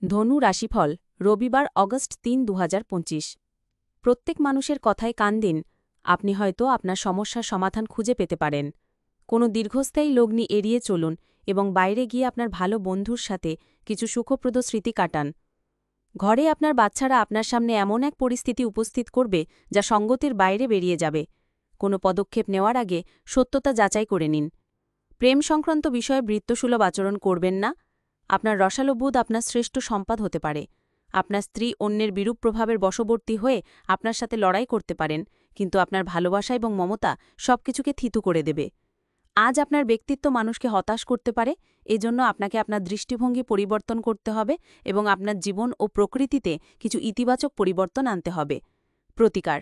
ধনু রাশিফল রবিবার অগস্ট ৩, ২০২৫। প্রত্যেক মানুষের কথায় কান দিন। আপনি হয়তো আপনার সমস্যার সমাধান খুঁজে পেতে পারেন। কোনো দীর্ঘস্থায়ী লগ্নি এড়িয়ে চলুন এবং বাইরে গিয়ে আপনার ভালো বন্ধুর সাথে কিছু সুখপ্রদ স্মৃতি কাটান। ঘরে আপনার বাচ্চারা আপনার সামনে এমন এক পরিস্থিতি উপস্থিত করবে যা সঙ্গতির বাইরে বেরিয়ে যাবে। কোনো পদক্ষেপ নেওয়ার আগে সত্যতা যাচাই করে নিন। প্রেম সংক্রান্ত বিষয়ে বৃত্তসুলভ আচরণ করবেন না। আপনার রসালো বুধ আপনার শ্রেষ্ঠ সম্পদ হতে পারে। আপনার স্ত্রী অন্যের বিরূপ প্রভাবের বশবর্তী হয়ে আপনার সাথে লড়াই করতে পারেন, কিন্তু আপনার ভালোবাসা এবং মমতা সবকিছুকে থিতু করে দেবে। আজ আপনার ব্যক্তিত্ব মানুষকে হতাশ করতে পারে, এজন্য আপনাকে আপনার দৃষ্টিভঙ্গি পরিবর্তন করতে হবে এবং আপনার জীবন ও প্রকৃতিতে কিছু ইতিবাচক পরিবর্তন আনতে হবে। প্রতিকার: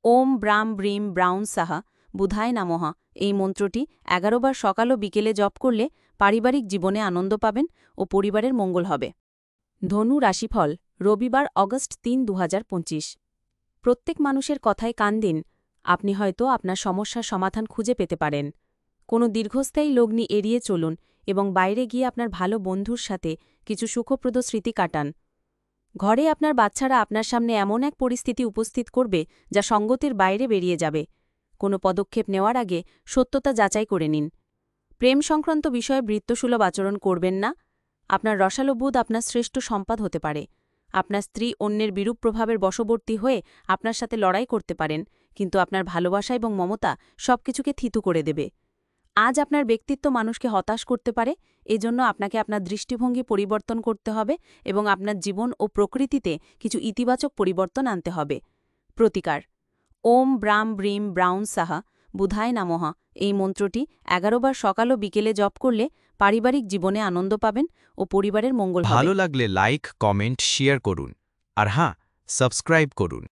ওম ব্রাম ব্রিম ব্রাউন সাহা বুধায় নামঃ এই মন্ত্রটি ১১ বার সকাল ও বিকেলে জপ করলে পারিবারিক জীবনে আনন্দ পাবেন ও পরিবারের মঙ্গল হবে। ধনু রাশিফল রবিবার অগস্ট ৩, ২০২৫। প্রত্যেক মানুষের কথায় কান দিন। আপনি হয়তো আপনার সমস্যার সমাধান খুঁজে পেতে পারেন। কোনো দীর্ঘস্থায়ী লগ্নি এড়িয়ে চলুন এবং বাইরে গিয়ে আপনার ভালো বন্ধুর সাথে কিছু সুখপ্রদ স্মৃতি কাটান। ঘরে আপনার বাচ্চারা আপনার সামনে এমন এক পরিস্থিতি উপস্থিত করবে যা সঙ্গতির বাইরে বেরিয়ে যাবে। কোনো পদক্ষেপ নেওয়ার আগে সত্যতা যাচাই করে নিন। প্রেম সংক্রান্ত বিষয়ে বৃত্তসুলভ আচরণ করবেন না। আপনার রসালো বুধ আপনার শ্রেষ্ঠ সম্পদ হতে পারে। আপনার স্ত্রী অন্যের বিরূপ প্রভাবের বশবর্তী হয়ে আপনার সাথে লড়াই করতে পারেন, কিন্তু আপনার ভালোবাসা এবং মমতা সবকিছুকে থিতু করে দেবে। আজ আপনার ব্যক্তিত্ব মানুষকে হতাশ করতে পারে, এজন্য আপনাকে আপনার দৃষ্টিভঙ্গি পরিবর্তন করতে হবে এবং আপনার জীবন ও প্রকৃতিতে কিছু ইতিবাচক পরিবর্তন আনতে হবে। প্রতিকার: ওম ব্রাম ব্রিম ব্রাউন সাহা বুধায় নামঃ এই মন্ত্রটি ১১ বার সকাল ও বিকেলে জপ করলে পারিবারিক জীবনে আনন্দ পাবেন ও পরিবারের মঙ্গল হবে। ভালো লাগলে লাইক, কমেন্ট, শেয়ার করুন। আর হ্যাঁ, সাবস্ক্রাইব করুন।